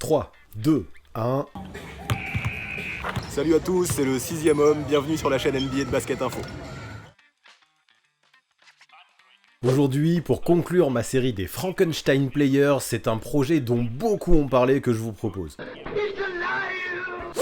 3, 2, 1... Salut à tous, c'est le 6ème homme, bienvenue sur la chaîne NBA de Basket Info. Aujourd'hui, pour conclure ma série des Frankenstein Players, c'est un projet dont beaucoup ont parlé que je vous propose.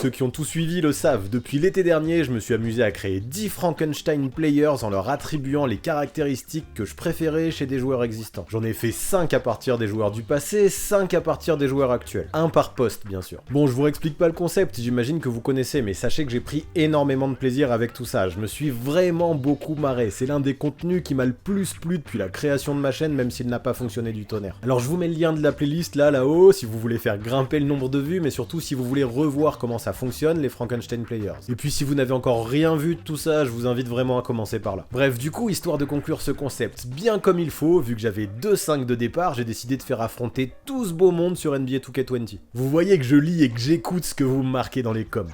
Ceux qui ont tout suivi le savent, depuis l'été dernier, je me suis amusé à créer 10 Frankenstein Players en leur attribuant les caractéristiques que je préférais chez des joueurs existants. J'en ai fait 5 à partir des joueurs du passé, 5 à partir des joueurs actuels. Un par poste, bien sûr. Bon, je vous explique pas le concept, j'imagine que vous connaissez, mais sachez que j'ai pris énormément de plaisir avec tout ça. Je me suis vraiment beaucoup marré. C'est l'un des contenus qui m'a le plus plu depuis la création de ma chaîne, même s'il n'a pas fonctionné du tonnerre. Alors je vous mets le lien de la playlist là-haut, si vous voulez faire grimper le nombre de vues, mais surtout si vous voulez revoir comment ça fonctionne, les Frankenstein Players. Et puis si vous n'avez encore rien vu de tout ça, je vous invite vraiment à commencer par là. Bref, du coup, histoire de conclure ce concept bien comme il faut, vu que j'avais 2-5 de départ, j'ai décidé de faire affronter tout ce beau monde sur NBA 2K20. Vous voyez que je lis et que j'écoute ce que vous me marquez dans les coms.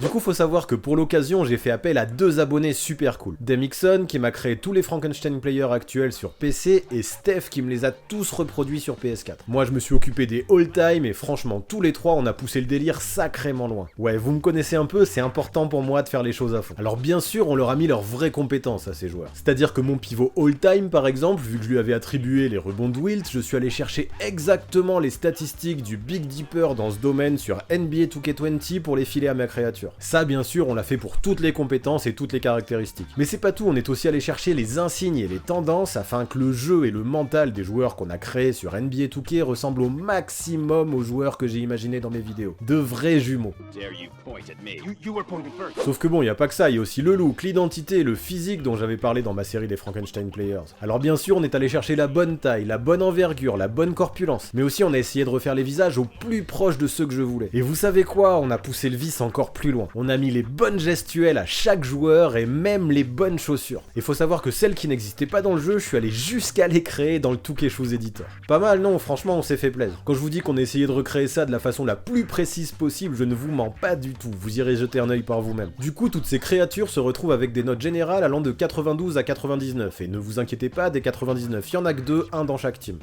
Du coup, faut savoir que pour l'occasion, j'ai fait appel à 2 abonnés super cool. Demixon, qui m'a créé tous les Frankenstein Players actuels sur PC, et Steph, qui me les a tous reproduits sur PS4. Moi, je me suis occupé des all-time, et franchement, tous les 3, on a poussé le délire sacrément loin. Ouais, vous me connaissez un peu, c'est important pour moi de faire les choses à fond. Alors bien sûr, on leur a mis leurs vraies compétences à ces joueurs. C'est-à-dire que mon pivot all-time, par exemple, vu que je lui avais attribué les rebonds de Wilt, je suis allé chercher exactement les statistiques du Big Dipper dans ce domaine sur NBA 2K20 pour les filer à ma créature. Ça, bien sûr, on l'a fait pour toutes les compétences et toutes les caractéristiques. Mais c'est pas tout, on est aussi allé chercher les insignes et les tendances afin que le jeu et le mental des joueurs qu'on a créés sur NBA 2K ressemblent au maximum aux joueurs que j'ai imaginés dans mes vidéos. De vrais jumeaux. Sauf que bon, y a pas que ça, y a aussi le look, l'identité, le physique dont j'avais parlé dans ma série des Frankenstein Players. Alors bien sûr, on est allé chercher la bonne taille, la bonne envergure, la bonne corpulence. Mais aussi, on a essayé de refaire les visages au plus proche de ceux que je voulais. Et vous savez quoi? On a poussé le vice encore plus loin. On a mis les bonnes gestuelles à chaque joueur et même les bonnes chaussures. Et faut savoir que celles qui n'existaient pas dans le jeu, je suis allé jusqu'à les créer dans le 2K Shoes Editor. Pas mal, non? Franchement, on s'est fait plaisir. Quand je vous dis qu'on a essayé de recréer ça de la façon la plus précise possible, je ne vous mens pas du tout. Vous irez jeter un œil par vous-même. Du coup, toutes ces créatures se retrouvent avec des notes générales allant de 92 à 99. Et ne vous inquiétez pas, des 99, il y en a que 2, un dans chaque team.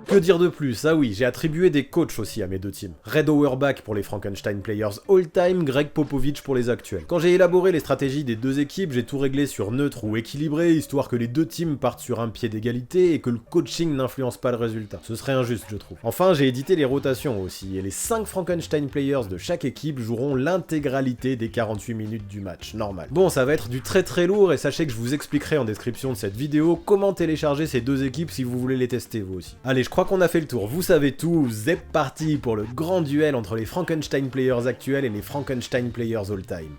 Que dire de plus? Ah oui, j'ai attribué des coachs aussi à mes 2 teams. Red Auerbach pour les Frankenstein Players all-time, Greg Popovich pour les actuels. Quand j'ai élaboré les stratégies des 2 équipes, j'ai tout réglé sur neutre ou équilibré, histoire que les 2 teams partent sur un pied d'égalité et que le coaching n'influence pas le résultat. Ce serait injuste, je trouve. Enfin, j'ai édité les rotations aussi, et les 5 Frankenstein Players de chaque équipe joueront l'intégralité des 48 minutes du match, normal. Bon, ça va être du très lourd, et sachez que je vous expliquerai en description de cette vidéo comment télécharger ces 2 équipes si vous voulez les tester vous aussi. Allez, je crois qu'on a fait le tour, vous savez tout, c'est parti pour le grand duel entre les Frankenstein Players actuels et les Frankenstein Players all-time.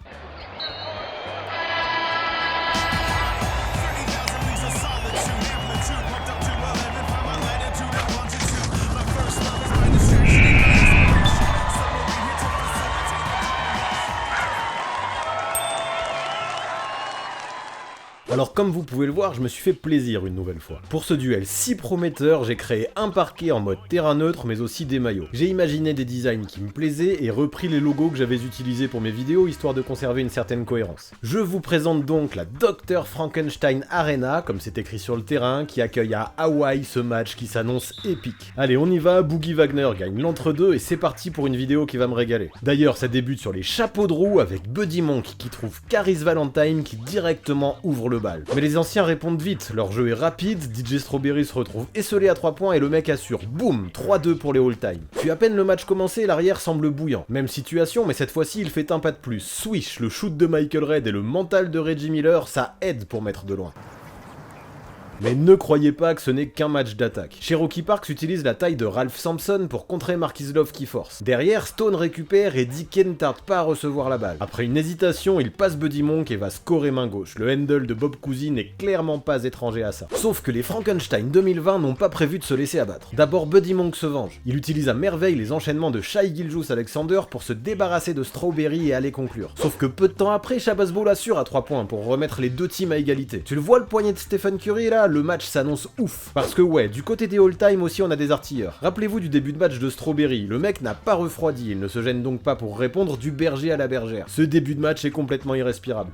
Alors comme vous pouvez le voir, je me suis fait plaisir une nouvelle fois. Pour ce duel si prometteur, j'ai créé un parquet en mode terrain neutre mais aussi des maillots. J'ai imaginé des designs qui me plaisaient et repris les logos que j'avais utilisés pour mes vidéos histoire de conserver une certaine cohérence. Je vous présente donc la Dr Frankenstein Arena, comme c'est écrit sur le terrain, qui accueille à Hawaï ce match qui s'annonce épique. Allez, on y va, Boogie Wagner gagne l'entre-deux et c'est parti pour une vidéo qui va me régaler. D'ailleurs, ça débute sur les chapeaux de roue avec Buddy Monk qui trouve Caris Valentine qui directement ouvre le bal. Mais les anciens répondent vite, leur jeu est rapide, DJ Strawberry se retrouve esselé à 3 points et le mec assure, boum, 3-2 pour les all-time. Puis à peine le match commencé, l'arrière semble bouillant. Même situation, mais cette fois-ci il fait un pas de plus. Swish, le shoot de Michael Redd et le mental de Reggie Miller, ça aide pour mettre de loin. Mais ne croyez pas que ce n'est qu'un match d'attaque. Cherokee Parks utilise la taille de Ralph Sampson pour contrer Markis Love qui force. Derrière, Stone récupère et Dickey ne tarde pas à recevoir la balle. Après une hésitation, il passe Buddy Monk et va scorer main gauche. Le handle de Bob Cousy n'est clairement pas étranger à ça. Sauf que les Frankenstein 2020 n'ont pas prévu de se laisser abattre. D'abord, Buddy Monk se venge. Il utilise à merveille les enchaînements de Shai Gilgeous-Alexander pour se débarrasser de Strawberry et aller conclure. Sauf que peu de temps après, Shabazz Ball assure à 3 points pour remettre les 2 teams à égalité. Tu le vois le poignet de Stephen Curry là? Le match s'annonce ouf. Parce que ouais, du côté des all-time aussi on a des artilleurs. Rappelez-vous du début de match de Strawberry, le mec n'a pas refroidi, il ne se gêne donc pas pour répondre du berger à la bergère. Ce début de match est complètement irrespirable.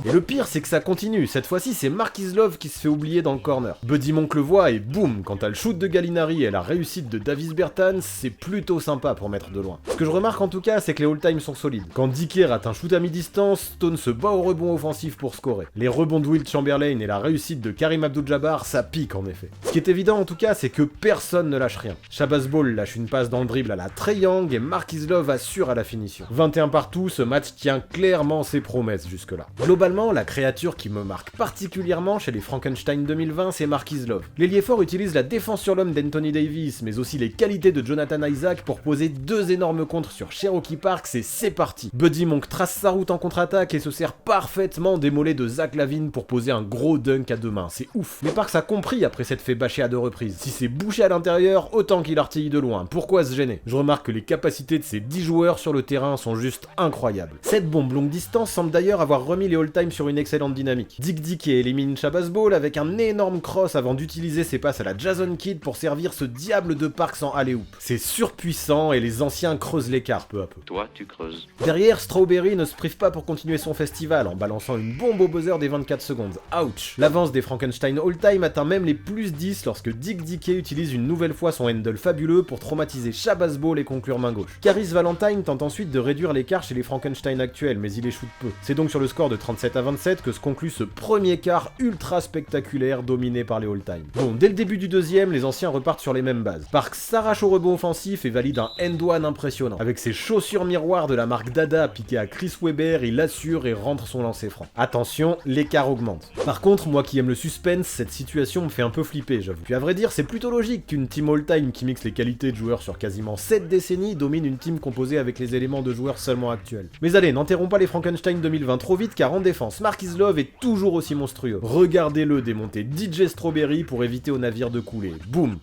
Et le pire, c'est que ça continue. Cette fois-ci, c'est Marquis Love qui se fait oublier dans le corner. Buddy Monk le voit et boum, quand t'as le shoot de Gallinari et la réussite de Davis Bertans, c'est plutôt sympa pour mettre de loin. Ce que je remarque en tout cas, c'est que les all-time sont solides. Quand Dickey rate un shoot à mi-distance, Stone se bat au rebond offensif pour scorer. Les rebonds de Wilt Chamberlain et la réussite de Karim Abdul-Jabbar, ça pique en effet. Ce qui est évident en tout cas, c'est que personne ne lâche rien. Shabazz Ball lâche une passe dans le dribble à la Trae Young et Marquis Love assure à la finition. 21 partout, ce match tient clairement ses promesses jusque-là. Globalement, la créature qui me marque particulièrement chez les Frankenstein 2020, c'est Marquis Love. L'ailier fort utilise la défense sur l'homme d'Anthony Davis, mais aussi les qualités de Jonathan Isaac pour poser 2 énormes contres sur Cherokee Parks et c'est parti. Buddy Monk trace sa route en contre-attaque et se sert parfaitement des mollets de Zach LaVine pour poser un gros dunk à 2 mains, c'est ouf. Mais Parks a compris après s'être fait bâcher à 2 reprises. Si c'est bouché à l'intérieur, autant qu'il artille de loin. Pourquoi se gêner? Je remarque que les capacités de ces 10 joueurs sur le terrain sont juste incroyables. Cette bombe longue distance semble d'ailleurs avoir remis les all-time sur une excellente dynamique. Dick élimine Shabazz Ball avec un énorme cross avant d'utiliser ses passes à la Jason Kidd pour servir ce diable de Parks en alley-oop. C'est surpuissant et les anciens creusent l'écart peu à peu. Toi, tu creuses. Derrière, Strawberry ne se prive pas pour continuer son festival en balançant une bombe au buzzer des 24 secondes. Ouch! L'avance des Frankenstein all-time atteint même les plus 10 lorsque Dickey utilise une nouvelle fois son handle fabuleux pour traumatiser Shabazz Ball et conclure main gauche. Caris Valentine tente ensuite de réduire l'écart chez les Frankenstein actuels, mais il échoue de peu. C'est donc sur le score de 37-27 que se conclut ce premier quart ultra spectaculaire dominé par les all-time. Bon, dès le début du deuxième, les anciens repartent sur les mêmes bases. Parks s'arrache au rebond offensif et valide un end-one impressionnant. Avec ses chaussures miroirs de la marque Dada piquées à Chris Webber, il assure et rentre son lancer franc. Attention, l'écart augmente. Par contre, moi qui aime le suspense, cette situation me fait un peu flipper, j'avoue. Puis à vrai dire, c'est plutôt logique qu'une team all-time qui mixe les qualités de joueurs sur quasiment 7 décennies domine une team composée avec les éléments de joueurs seulement actuels. Mais allez, n'enterrons pas les Frankenstein 2020 trop vite car en défense, Marquis Love est toujours aussi monstrueux. Regardez-le démonter DJ Strawberry pour éviter au navire de couler. Boum!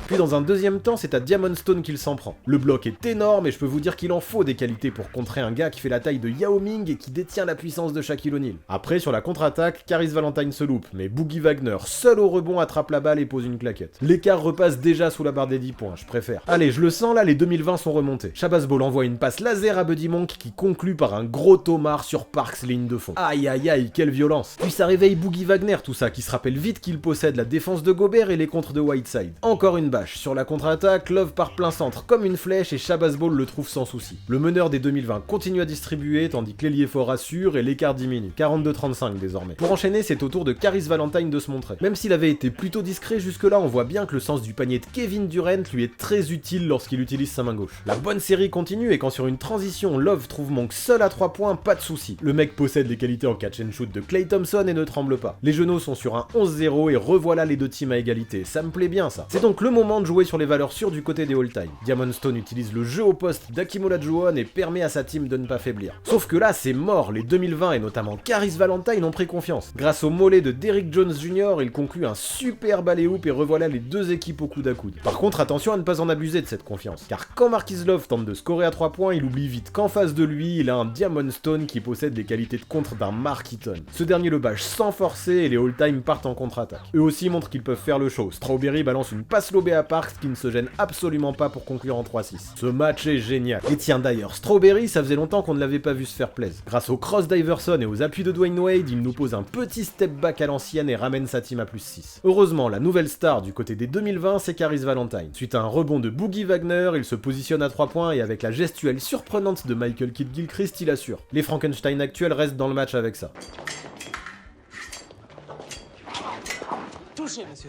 Puis dans un deuxième temps, c'est à Diamond Stone qu'il s'en prend. Le bloc est énorme et je peux vous dire qu'il en faut des qualités pour contrer un gars qui fait la taille de Yao Ming et qui détient la puissance de Shaquille O'Neal. Après, sur la contre-attaque, Caris Valentine se loupe, mais Boogie Wagner, seul au rebond, attrape la balle et pose une claquette. L'écart repasse déjà sous la barre des 10 points, je préfère. Allez, je le sens là, les 2020 sont remontés. Shabazz Ball envoie une passe laser à Buddy Monk qui conclut par un gros tomard sur Parks ligne de fond. Aïe aïe aïe, quelle violence. Puis ça réveille Boogie Wagner tout ça, qui se rappelle vite qu'il possède la défense de Gobert et les contres de Whiteside. Encore une bâche, sur la contre-attaque, Love part plein centre comme une flèche et Shabazz Ball le trouve sans souci. Le meneur des 2020 continue à distribuer tandis que l'ailier fort assure et l'écart diminue. 42-35 désormais. Pour enchaîner, c'est au tour de Caris Valentine de se montrer. Même s'il avait été plutôt discret jusque-là, on voit bien que le sens du panier de Kevin Durant lui est très utile lorsqu'il utilise sa main gauche. La bonne série continue et quand sur une transition, Love trouve Monk seul à 3 points, pas de souci. Le mec possède les qualités en catch and shoot de Klay Thompson et ne tremble pas. Les genoux sont sur un 11-0 et revoilà les deux teams à égalité. Ça me plaît bien ça. C'est donc le moment de jouer sur les valeurs sûres du côté des all-time. Diamond Stone utilise le jeu au poste d'Hakeem Olajuwon et permet à sa team de ne pas faiblir. Sauf que là, c'est mort, les 2020 et notamment Caris Valentine ont pris confiance. Grâce au mollet de Derrick Jones Jr., il conclut un super alley-oop et revoilà les deux équipes au coude à coude. Par contre, attention à ne pas en abuser de cette confiance, car quand Marquis Love tente de scorer à 3 points, il oublie vite qu'en face de lui, il a un Diamond Stone qui possède les qualités de contre d'un Mark Eaton. Ce dernier le bâche sans forcer et les all-time partent en contre-attaque. Eux aussi montrent qu'ils peuvent faire le show. Strawberry balance une passe lobée à Parks qui ne se gêne absolument pas pour conclure en 3-6. Ce match est génial. Et tiens d'ailleurs, Strawberry, ça faisait longtemps qu'on ne l'avait pas vu se faire plaisir. Grâce au cross d'Iverson et aux appuis de Dwayne Wade, il nous pose un petit step back à l'ancienne et ramène sa team à plus 6. Heureusement, la nouvelle star du côté des 2020, c'est Caris Valentine. Suite à un rebond de Boogie Wagner, il se positionne à 3 points et avec la gestuelle surprenante de Michael Kidd-Gilchrist, il assure. Les Frankenstein actuels restent dans le match avec ça.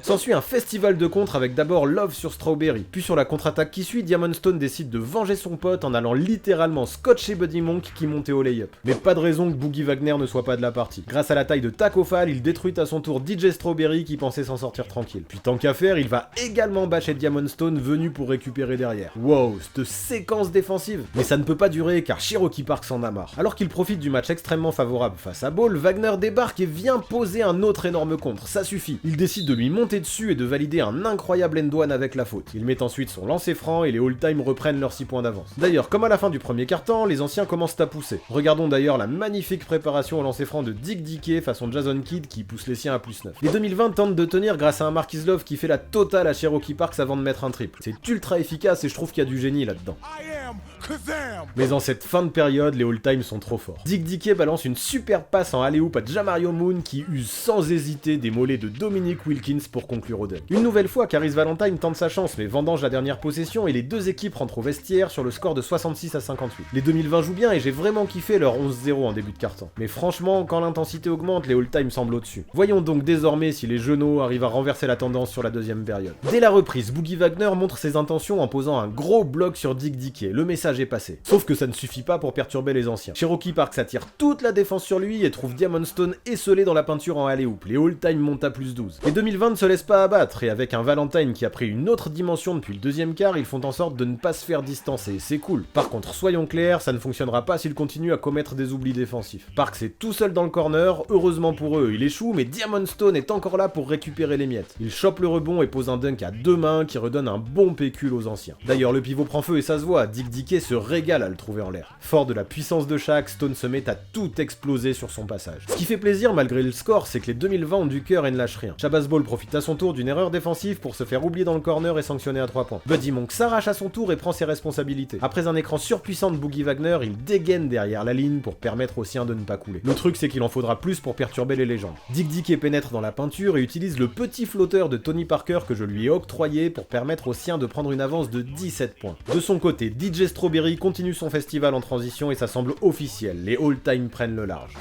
S'ensuit un festival de contre avec d'abord Love sur Strawberry, puis sur la contre-attaque qui suit, Diamond Stone décide de venger son pote en allant littéralement scotcher Buddy Monk qui montait au lay-up. Mais pas de raison que Boogie Wagner ne soit pas de la partie. Grâce à la taille de Taco Fall, il détruit à son tour DJ Strawberry qui pensait s'en sortir tranquille. Puis tant qu'à faire, il va également bâcher Diamond Stone venu pour récupérer derrière. Wow, cette séquence défensive. Mais ça ne peut pas durer car Cherokee Parks en a marre. Alors qu'il profite du match extrêmement favorable face à Ball, Wagner débarque et vient poser un autre énorme contre. Ça suffit. Il décide de lui monter dessus et de valider un incroyable end-one avec la faute. Il met ensuite son lancer franc et les all-time reprennent leurs 6 points d'avance. D'ailleurs, comme à la fin du premier quart-temps, les anciens commencent à pousser. Regardons d'ailleurs la magnifique préparation au lancer franc de Dick Dickey façon Jason Kidd qui pousse les siens à +9. Les 2020 tentent de tenir grâce à un Marquis Love qui fait la totale à Cherokee Parks avant de mettre un triple. C'est ultra efficace et je trouve qu'il y a du génie là-dedans. Mais en cette fin de période, les all-time sont trop forts. Dick Dickey balance une super passe en alley-oop à Jamario Moon qui use sans hésiter des mollets de Dominic Wilkins pour conclure au dunk. Une nouvelle fois, Caris Valentine tente sa chance mais vendange la dernière possession et les deux équipes rentrent au vestiaire sur le score de 66-58. Les 2020 jouent bien et j'ai vraiment kiffé leur 11-0 en début de carton. Mais franchement, quand l'intensité augmente, les all-time semblent au-dessus. Voyons donc désormais si les genoux arrivent à renverser la tendance sur la deuxième période. Dès la reprise, Boogie Wagner montre ses intentions en posant un gros bloc sur Dick Dickey. Le message est passé. Sauf que ça ne suffit pas pour perturber les anciens. Cherokee Parks attire toute la défense sur lui et trouve Diamond Stone esselé dans la peinture en alley-oop. Les all-time montent à +12. Les 2020 ne se laissent pas abattre et avec un Valentine qui a pris une autre dimension depuis le deuxième quart, ils font en sorte de ne pas se faire distancer. C'est cool. Par contre, soyons clairs, ça ne fonctionnera pas s'ils continuent à commettre des oublis défensifs. Parks est tout seul dans le corner, heureusement pour eux, il échoue, mais Diamond Stone est encore là pour récupérer les miettes. Il chope le rebond et pose un dunk à 2 mains qui redonne un bon pécule aux anciens. D'ailleurs, le pivot prend feu et ça se voit, Dick Dickey se régale à le trouver en l'air. Fort de la puissance de Shaq, Stone se met à tout exploser sur son passage. Ce qui fait plaisir malgré le score, c'est que les 2020 ont du cœur et ne lâchent rien. Shabazz Ball profite à son tour d'une erreur défensive pour se faire oublier dans le corner et sanctionner à 3 points. Buddy Monk s'arrache à son tour et prend ses responsabilités. Après un écran surpuissant de Boogie Wagner, il dégaine derrière la ligne pour permettre aux siens de ne pas couler. Le truc c'est qu'il en faudra plus pour perturber les légendes. Dick Dickey pénètre dans la peinture et utilise le petit flotteur de Tony Parker que je lui ai octroyé pour permettre aux siens de prendre une avance de 17 points. De son côté, DJ Strawberry continue son festival en transition et ça semble officiel, les all-time prennent le large.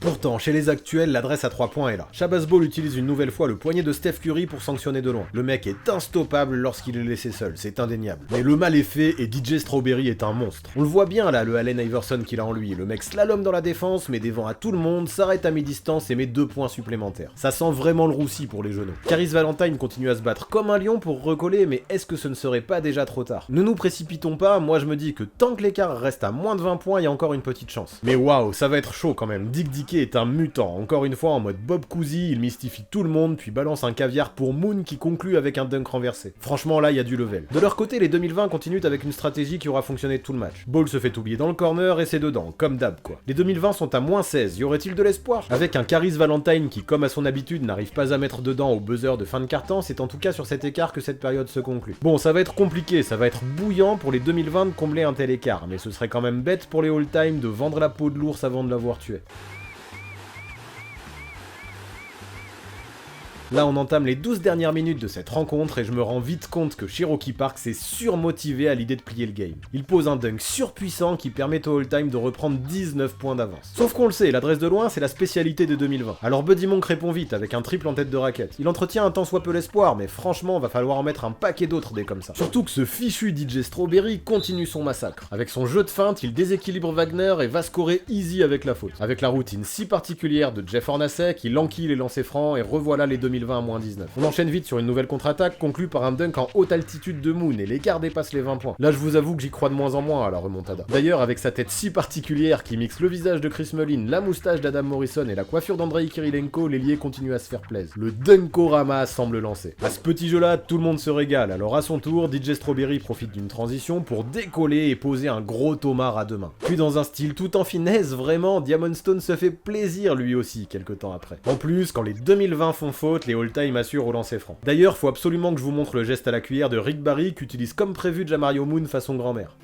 Pourtant, chez les actuels, l'adresse à 3 points est là. Shabazz Ball utilise une nouvelle fois le poignet de Steph Curry pour sanctionner de loin. Le mec est instoppable lorsqu'il est laissé seul, c'est indéniable. Mais le mal est fait et DJ Strawberry est un monstre. On le voit bien là, le Allen Iverson qu'il a en lui. Le mec slalom dans la défense, met des vents à tout le monde, s'arrête à mi-distance et met 2 points supplémentaires. Ça sent vraiment le roussi pour les genoux. Caris Valentine continue à se battre comme un lion pour recoller, mais est-ce que ce ne serait pas déjà trop tard? Ne nous précipitons pas, moi je me dis que tant que l'écart reste à moins de 20 points, il y a encore une petite chance. Mais waouh, ça va être chaud quand même. Dick Dickey est un mutant, encore une fois en mode Bob Cousy, il mystifie tout le monde puis balance un caviar pour Moon qui conclut avec un dunk renversé. Franchement là il y a du level. De leur côté les 2020 continuent avec une stratégie qui aura fonctionné tout le match. Ball se fait oublier dans le corner et c'est dedans, comme d'hab quoi. Les 2020 sont à -16, y aurait-il de l'espoir? Avec un Caris Valentine qui comme à son habitude n'arrive pas à mettre dedans au buzzer de fin de quart-temps, c'est en tout cas sur cet écart que cette période se conclut. Bon ça va être compliqué, ça va être bouillant pour les 2020 de combler un tel écart, mais ce serait quand même bête pour les all-time de vendre la peau de l'ours avant de l'avoir tué. Là on entame les 12 dernières minutes de cette rencontre et je me rends vite compte que Cherokee Parks est surmotivé à l'idée de plier le game. Il pose un dunk surpuissant qui permet au all-time de reprendre 19 points d'avance. Sauf qu'on le sait, l'adresse de loin c'est la spécialité de 2020. Alors Buddy Monk répond vite avec un triple en tête de raquette. Il entretient un tant soit peu l'espoir, mais franchement va falloir en mettre un paquet d'autres des comme ça. Surtout que ce fichu DJ Strawberry continue son massacre. Avec son jeu de feinte, il déséquilibre Wagner et va scorer easy avec la faute. Avec la routine si particulière de Jeff Hornacek, il enquille les lancers francs et revoilà les 2020 à -19. On enchaîne vite sur une nouvelle contre-attaque conclue par un dunk en haute altitude de Moon et l'écart dépasse les 20 points. Là je vous avoue que j'y crois de moins en moins à la remontada. D'ailleurs avec sa tête si particulière qui mixe le visage de Chris Mullin, la moustache d'Adam Morrison et la coiffure d'Andrei Kirilenko, l'ailier continue à se faire plaisir. Le Dunkorama semble lancé. À ce petit jeu là tout le monde se régale, alors à son tour DJ Strawberry profite d'une transition pour décoller et poser un gros tomard à 2 mains. Puis dans un style tout en finesse vraiment, Diamond Stone se fait plaisir lui aussi quelques temps après. En plus quand les 2020 font faute, les all-time assurent au lancer franc. D'ailleurs faut absolument que je vous montre le geste à la cuillère de Rick Barry qu'utilise comme prévu Jamario Moon façon grand-mère.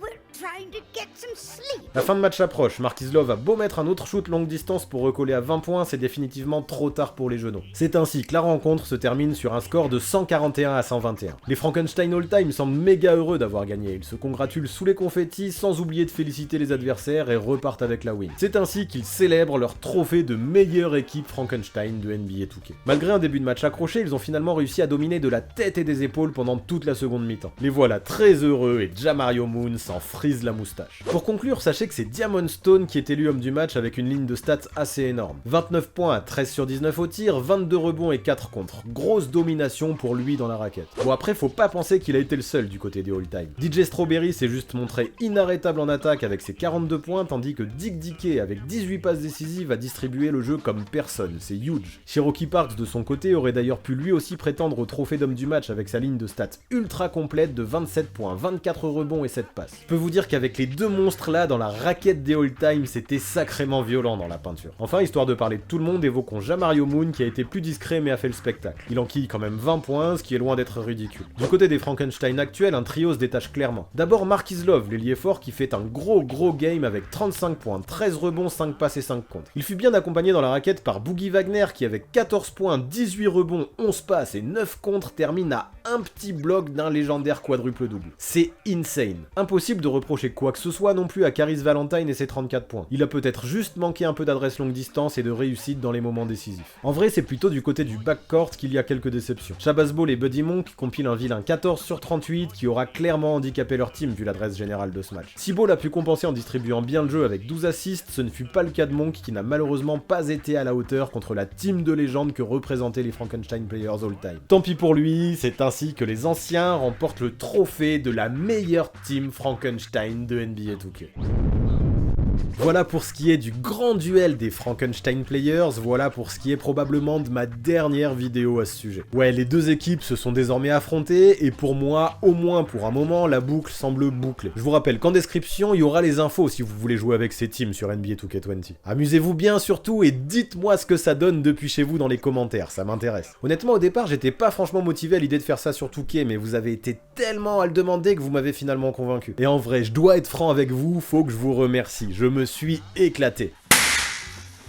La fin de match approche, Marquis Love a beau mettre un autre shoot longue distance pour recoller à 20 points, c'est définitivement trop tard pour les genoux. C'est ainsi que la rencontre se termine sur un score de 141-121. Les Frankenstein All-Time semblent méga heureux d'avoir gagné, ils se congratulent sous les confettis sans oublier de féliciter les adversaires et repartent avec la win. C'est ainsi qu'ils célèbrent leur trophée de meilleure équipe Frankenstein de NBA 2K. Malgré un début de match accroché, ils ont finalement réussi à dominer de la tête et des épaules pendant toute la seconde mi-temps. Les voilà très heureux et Jamario Moon s'en frise la moustache. Pour conclure, sachez que c'est Diamond Stone qui est élu homme du match avec une ligne de stats assez énorme. 29 points à 13 sur 19 au tir, 22 rebonds et 4 contres. Grosse domination pour lui dans la raquette. Bon après, faut pas penser qu'il a été le seul du côté des all-time. DJ Strawberry s'est juste montré inarrêtable en attaque avec ses 42 points, tandis que Dick Dickey avec 18 passes décisives a distribué le jeu comme personne, c'est huge. Cherokee Parks de son côté aurait d'ailleurs pu lui aussi prétendre au trophée d'homme du match avec sa ligne de stats ultra complète de 27 points, 24 rebonds et 7 passes. Je peux vous dire qu'avec les deux monstres là dans la raquette des all-time, c'était sacrément violent dans la peinture. Enfin, histoire de parler de tout le monde, évoquons Jamario Moon qui a été plus discret mais a fait le spectacle. Il enquille quand même 20 points, ce qui est loin d'être ridicule. Du côté des Frankenstein actuels, un trio se détache clairement. D'abord Marquise Love, l'ailier fort qui fait un gros game avec 35 points, 13 rebonds, 5 passes et 5 contres. Il fut bien accompagné dans la raquette par Boogie Wagner qui avec 14 points, 18 rebonds, 11 passes et 9 contres termine à un petit bloc d'un légendaire quadruple double. C'est insane. Impossible de reprocher quoi que ce soit non plus à Caris Valentine et ses 34 points. Il a peut-être juste manqué un peu d'adresse longue distance et de réussite dans les moments décisifs. En vrai, c'est plutôt du côté du backcourt qu'il y a quelques déceptions. Shabazz Ball et Buddy Monk compilent un vilain 14 sur 38 qui aura clairement handicapé leur team vu l'adresse générale de ce match. Si Ball a pu compenser en distribuant bien le jeu avec 12 assists, ce ne fut pas le cas de Monk qui n'a malheureusement pas été à la hauteur contre la team de légende que représentaient les Frankenstein Players All-Time. Tant pis pour lui, c'est ainsi que les anciens remportent le trophée de la meilleure team Frankenstein de NBA 2K. Voilà pour ce qui est du grand duel des Frankenstein Players, voilà pour ce qui est probablement de ma dernière vidéo à ce sujet. Ouais, les deux équipes se sont désormais affrontées, et pour moi, au moins pour un moment, la boucle semble bouclée. Je vous rappelle qu'en description, il y aura les infos si vous voulez jouer avec ces teams sur NBA 2K20. Amusez-vous bien surtout, et dites-moi ce que ça donne depuis chez vous dans les commentaires, ça m'intéresse. Honnêtement, au départ, j'étais pas franchement motivé à l'idée de faire ça sur 2K, mais vous avez été tellement à le demander que vous m'avez finalement convaincu. Et en vrai, je dois être franc avec vous, faut que je vous remercie. Je me suis éclaté.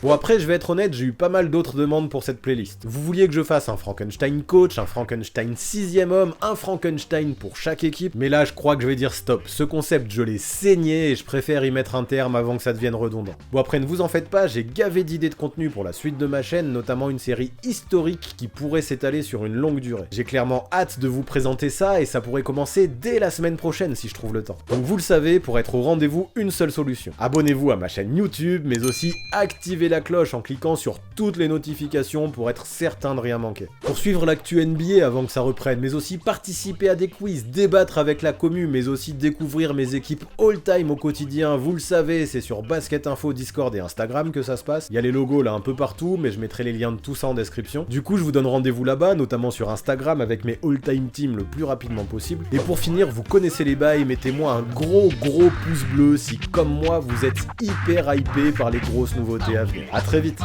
Bon après, je vais être honnête, j'ai eu pas mal d'autres demandes pour cette playlist. Vous vouliez que je fasse un Frankenstein coach, un Frankenstein 6ème homme, un Frankenstein pour chaque équipe, mais là je crois que je vais dire stop. Ce concept, je l'ai saigné et je préfère y mettre un terme avant que ça devienne redondant. Bon après, ne vous en faites pas, j'ai gavé d'idées de contenu pour la suite de ma chaîne, notamment une série historique qui pourrait s'étaler sur une longue durée. J'ai clairement hâte de vous présenter ça et ça pourrait commencer dès la semaine prochaine si je trouve le temps. Donc vous le savez, pour être au rendez-vous, une seule solution. Abonnez-vous à ma chaîne YouTube, mais aussi activez la cloche en cliquant sur toutes les notifications pour être certain de rien manquer. Pour suivre l'actu NBA avant que ça reprenne, mais aussi participer à des quiz, débattre avec la commu, mais aussi découvrir mes équipes all-time au quotidien, vous le savez, c'est sur Basket Info, Discord et Instagram que ça se passe. Il y a les logos là un peu partout, mais je mettrai les liens de tout ça en description. Du coup, je vous donne rendez-vous là-bas, notamment sur Instagram avec mes all-time teams le plus rapidement possible. Et pour finir, vous connaissez les bails, mettez-moi un gros pouce bleu si, comme moi, vous êtes hyper hypé par les grosses nouveautés à venir. À très vite.